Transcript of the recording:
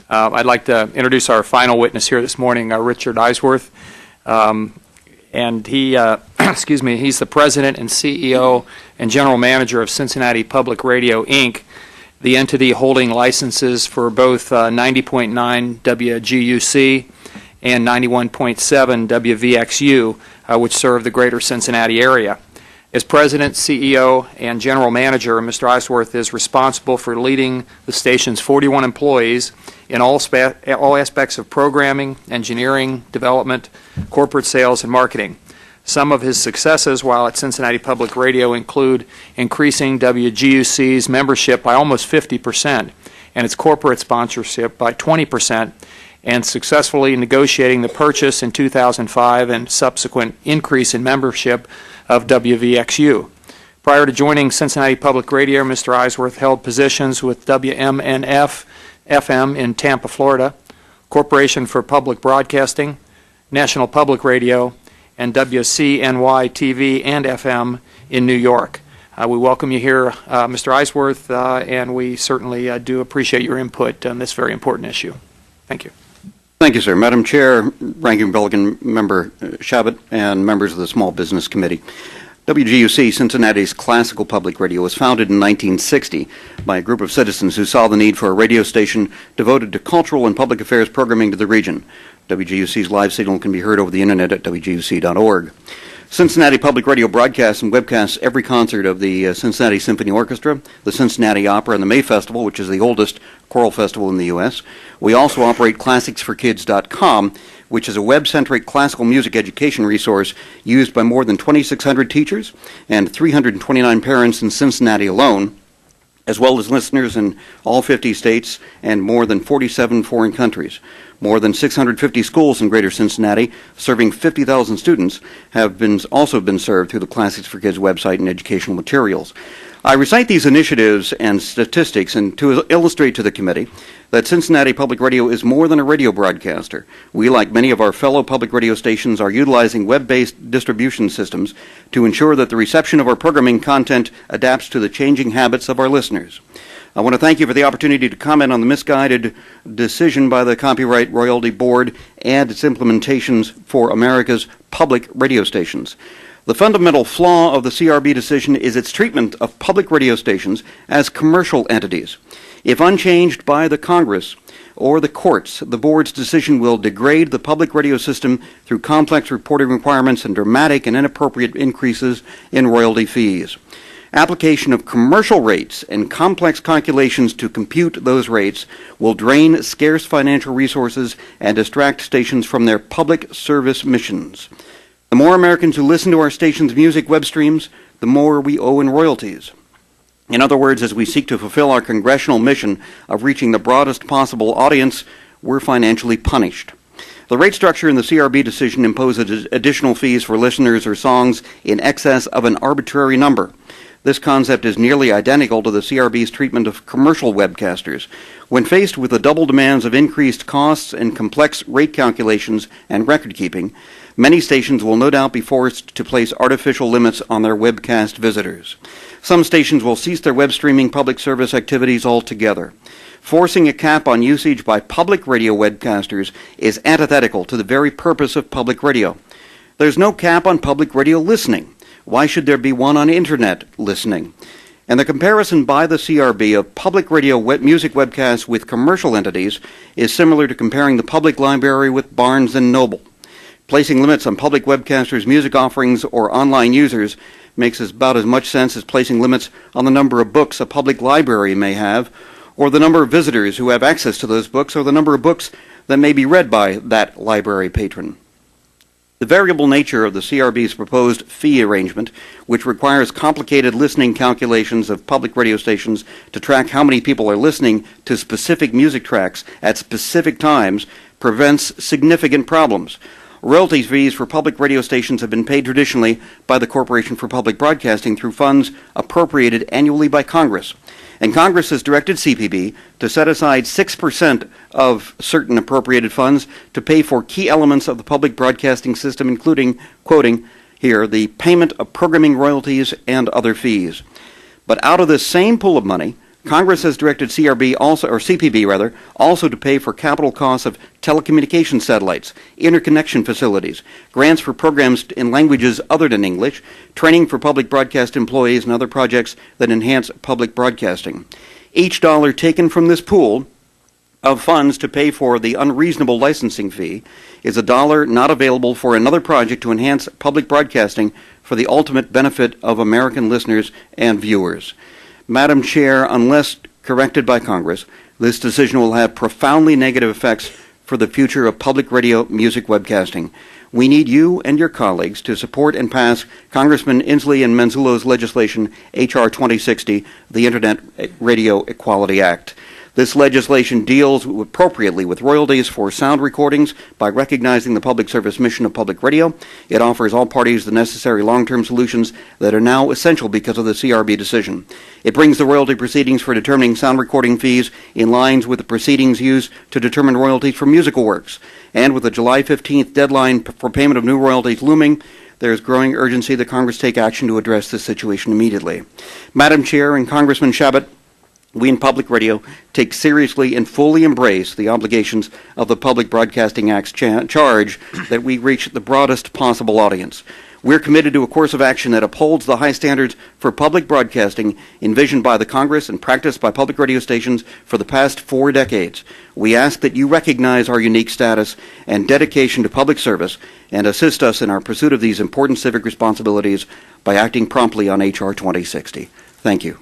I'd like to introduce our final witness here this morning, Richard Eiswerth. And he, he's the president and CEO and general manager of Cincinnati Public Radio, Inc., the entity holding licenses for both 90.9 WGUC and 91.7 WVXU, which serve the greater Cincinnati area. As president, CEO, and general manager, Mr. Eiswerth is responsible for leading the station's 41 employees in all aspects of programming, engineering, development, corporate sales, and marketing. Some of his successes while at Cincinnati Public Radio include increasing WGUC's membership by almost 50% and its corporate sponsorship by 20%, and successfully negotiating the purchase in 2005 and subsequent increase in membership of WVXU. Prior to joining Cincinnati Public Radio, Mr. Eiswerth held positions with WMNF-FM in Tampa, Florida, Corporation for Public Broadcasting, National Public Radio, and WCNY-TV and FM in New York. We welcome you here, Mr. Eiswerth, and we certainly do appreciate your input on this very important issue. Thank you. Thank you, sir. Madam Chair, Ranking Republican Member Shabbat, and members of the Small Business Committee. WGUC, Cincinnati's classical public radio, was founded in 1960 by a group of citizens who saw the need for a radio station devoted to cultural and public affairs programming to the region. WGUC's live signal can be heard over the internet at WGUC.org. Cincinnati Public Radio broadcasts and webcasts every concert of the Cincinnati Symphony Orchestra, the Cincinnati Opera, and the May Festival, which is the oldest choral festival in the U.S. We also operate ClassicsForKids.com, which is a web-centric classical music education resource used by more than 2,600 teachers and 329 parents in Cincinnati alone, as well as listeners in all 50 states and more than 47 foreign countries. More than 650 schools in greater Cincinnati, serving 50,000 students, have also been served through the Classics for Kids website and educational materials. I recite these initiatives and statistics to illustrate to the committee that Cincinnati Public Radio is more than a radio broadcaster. We, like many of our fellow public radio stations, are utilizing web-based distribution systems to ensure that the reception of our programming content adapts to the changing habits of our listeners. I want to thank you for the opportunity to comment on the misguided decision by the Copyright Royalty Board and its implementations for America's public radio stations. The fundamental flaw of the CRB decision is its treatment of public radio stations as commercial entities. If unchanged by the Congress or the courts, the board's decision will degrade the public radio system through complex reporting requirements and dramatic and inappropriate increases in royalty fees. Application of commercial rates and complex calculations to compute those rates will drain scarce financial resources and distract stations from their public service missions. The more Americans who listen to our station's music web streams, the more we owe in royalties. In other words, as we seek to fulfill our congressional mission of reaching the broadest possible audience, we're financially punished. The rate structure in the CRB decision imposes additional fees for listeners or songs in excess of an arbitrary number. This concept is nearly identical to the CRB's treatment of commercial webcasters. When faced with the double demands of increased costs and complex rate calculations and record keeping, many stations will no doubt be forced to place artificial limits on their webcast visitors. Some stations will cease their web streaming public service activities altogether. Forcing a cap on usage by public radio webcasters is antithetical to the very purpose of public radio. There's no cap on public radio listening. Why should there be one on Internet listening? And the comparison by the CRB of public radio music webcasts with commercial entities is similar to comparing the public library with Barnes & Noble. Placing limits on public webcasters' music offerings or online users makes about as much sense as placing limits on the number of books a public library may have, or the number of visitors who have access to those books, or the number of books that may be read by that library patron. The variable nature of the CRB's proposed fee arrangement, which requires complicated listening calculations of public radio stations to track how many people are listening to specific music tracks at specific times, prevents significant problems. Royalty fees for public radio stations have been paid traditionally by the Corporation for Public Broadcasting through funds appropriated annually by Congress. And Congress has directed CPB to set aside 6% of certain appropriated funds to pay for key elements of the public broadcasting system, including, quoting here, the payment of programming royalties and other fees. But out of this same pool of money, Congress has directed CPB also to pay for capital costs of telecommunications satellites, interconnection facilities, grants for programs in languages other than English, training for public broadcast employees, and other projects that enhance public broadcasting. Each dollar taken from this pool of funds to pay for the unreasonable licensing fee is a dollar not available for another project to enhance public broadcasting for the ultimate benefit of American listeners and viewers. Madam Chair, unless corrected by Congress, this decision will have profoundly negative effects for the future of public radio music webcasting. We need you and your colleagues to support and pass Congressman Inslee and Manzullo's legislation, H.R. 2060, the Internet Radio Equality Act. This legislation deals appropriately with royalties for sound recordings by recognizing the public service mission of public radio. It offers all parties the necessary long-term solutions that are now essential because of the CRB decision. It brings the royalty proceedings for determining sound recording fees in line with the proceedings used to determine royalties for musical works. And with the July 15th deadline for payment of new royalties looming, there is growing urgency that Congress take action to address this situation immediately. Madam Chair and Congressman Chabot, we in Public Radio take seriously and fully embrace the obligations of the Public Broadcasting Act's charge that we reach the broadest possible audience. We're committed to a course of action that upholds the high standards for public broadcasting envisioned by the Congress and practiced by public radio stations for the past 4 decades. We ask that you recognize our unique status and dedication to public service and assist us in our pursuit of these important civic responsibilities by acting promptly on H.R. 2060. Thank you.